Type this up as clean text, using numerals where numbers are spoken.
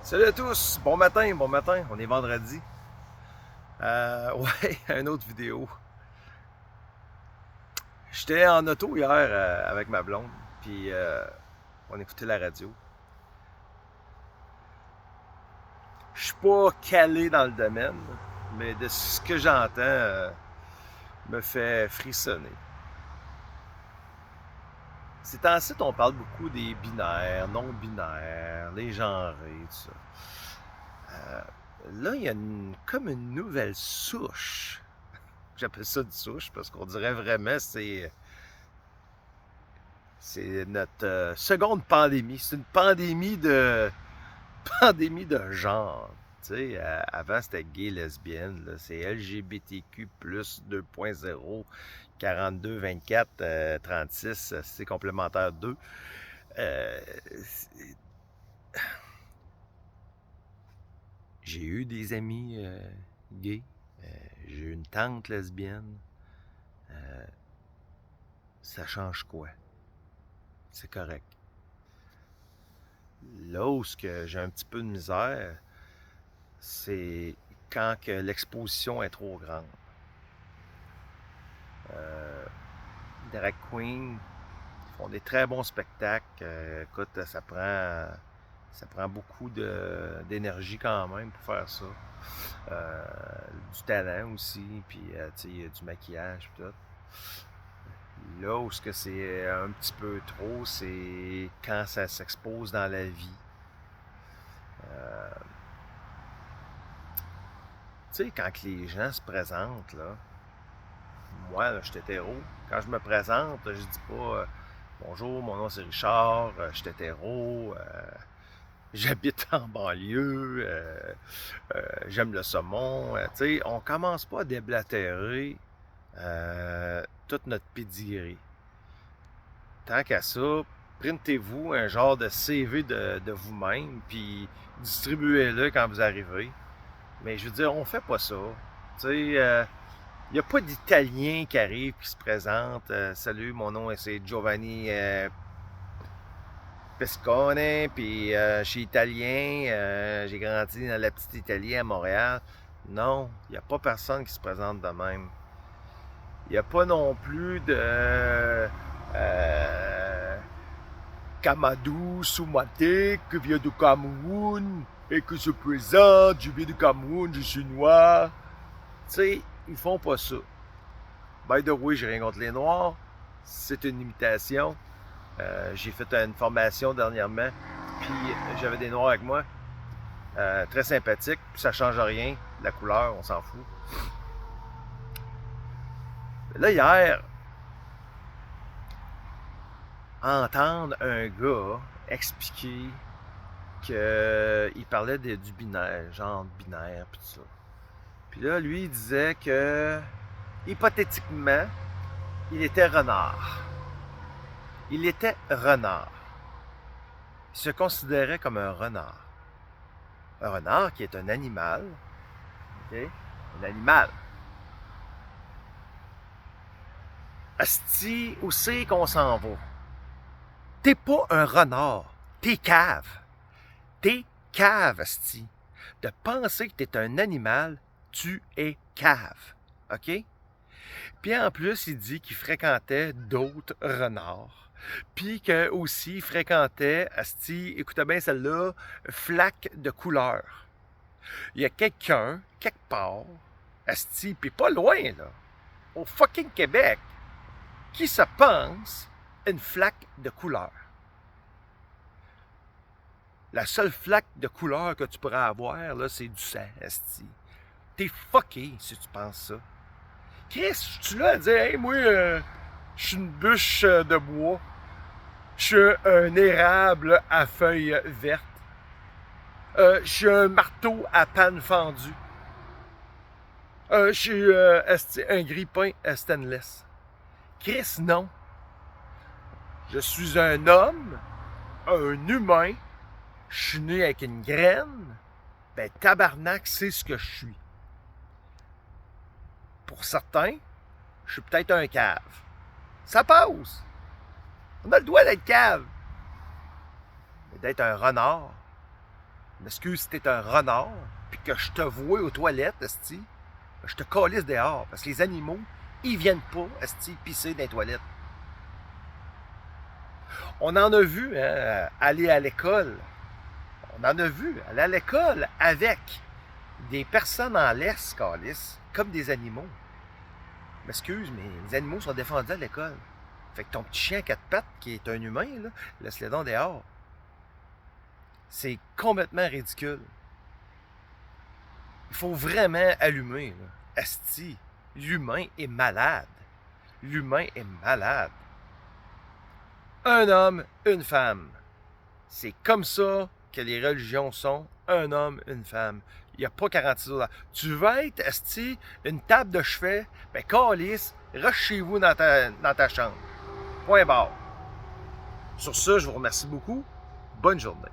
Salut à tous, bon matin, on est vendredi. Ouais, une autre vidéo. J'étais en auto hier avec ma blonde, puis on écoutait la radio. Je suis pas calé dans le domaine, mais de ce que j'entends me fait frissonner. Ces temps-ci, on parle beaucoup des binaires, non-binaires, les genrés, tout ça. Là, il y a comme une nouvelle souche. J'appelle ça une souche parce qu'on dirait vraiment c'est notre seconde pandémie. C'est une pandémie de genre. Tu sais, avant c'était gay, lesbienne, là, c'est LGBTQ plus 2.0, 42, 24, 36, c'est complémentaire 2. Euh, j'ai eu des amis gays, j'ai eu une tante lesbienne. Euh, ça change quoi? C'est correct. Là où j'ai un petit peu de misère, c'est quand que l'exposition est trop grande. Euh, Drag queen font des très bons spectacles. Écoute, ça prend beaucoup d'énergie quand même pour faire ça. Euh, du talent aussi, puis il y a du maquillage, puis tout. Là où ce que c'est un petit peu trop, c'est quand ça s'expose dans la vie. Euh, Tu sais, quand les gens se présentent, là, moi, là, je suis hétéro. Quand je me présente, je dis pas bonjour, mon nom c'est Richard, je suis hétéro, j'habite en banlieue, j'aime le saumon. Tu sais, on commence pas à déblatérer toute notre pedigree. Tant qu'à ça, printez-vous un genre de CV de vous-même, puis distribuez-le quand vous arrivez. Mais je veux dire, on fait pas ça. Tu sais, il n'y a pas d'Italien qui arrive, qui se présente. Salut, mon nom c'est Giovanni Pescone, puis je suis italien, j'ai grandi dans la petite Italie à Montréal. Non, il n'y a pas personne qui se présente de même. Il n'y a pas non plus de Kamadou Soumate qui vient du Cameroun et qui se présente. Je viens du Cameroun, je suis noir. Tu sais, ils font pas ça. By the way, j'ai rien contre les Noirs. C'est une imitation. J'ai fait une formation dernièrement, puis j'avais des Noirs avec moi. Très sympathique, puis ça change rien. La couleur, on s'en fout. Là, hier, entendre un gars expliquer qu'il parlait du binaire, genre binaire, puis tout ça. Puis là, lui, il disait que, hypothétiquement, il était renard. Il était renard. Il se considérait comme un renard. Un renard qui est un animal. Okay? Un animal. Asti, où c'est qu'on s'en va? T'es pas un renard. T'es cave. T'es cave, asti. De penser que t'es un animal, tu es cave. OK? Puis en plus, il dit qu'il fréquentait d'autres renards. Puis qu'aussi, il fréquentait, asti, écoutez bien celle-là, flaque de couleur. Il y a quelqu'un, quelque part, asti, puis pas loin, là, au fucking Québec, qui se pense une flaque de couleur. La seule flaque de couleur que tu pourrais avoir, là, c'est du sang, asti. T'es fucké si tu penses ça. Chris, tu là à dire, hey, moi, je suis une bûche de bois. Je suis un érable à feuilles vertes. Je suis un marteau à panne fendue. Je suis un grille-pain stainless. Chris, non. Je suis un homme, un humain. Je suis né avec une graine. Ben, tabarnak, c'est ce que je suis. Pour certains, je suis peut-être un cave. Ça passe. On a le droit d'être cave. Mais d'être un renard, m'excuse si t'es un renard, puis que je te vois aux toilettes, esti, je te calisse dehors. Parce que les animaux, ils viennent pas, esti, pisser dans les toilettes. On en a vu hein, aller à l'école. On en a vu aller à l'école avec des personnes en laisse, calisse, comme des animaux. M'excuse, mais les animaux sont défendus à l'école. Fait que ton petit chien à quatre pattes, qui est un humain, là, laisse-le donc dehors. C'est complètement ridicule. Il faut vraiment allumer. Là. Asti, l'humain est malade. L'humain est malade. Un homme, une femme. C'est comme ça que les religions sont. Un homme, une femme. Il n'y a pas 46 autres. Tu veux être, esti, une table de chevet, ben calisse, reste chez vous dans ta chambre. Point barre. Sur ce, je vous remercie beaucoup. Bonne journée.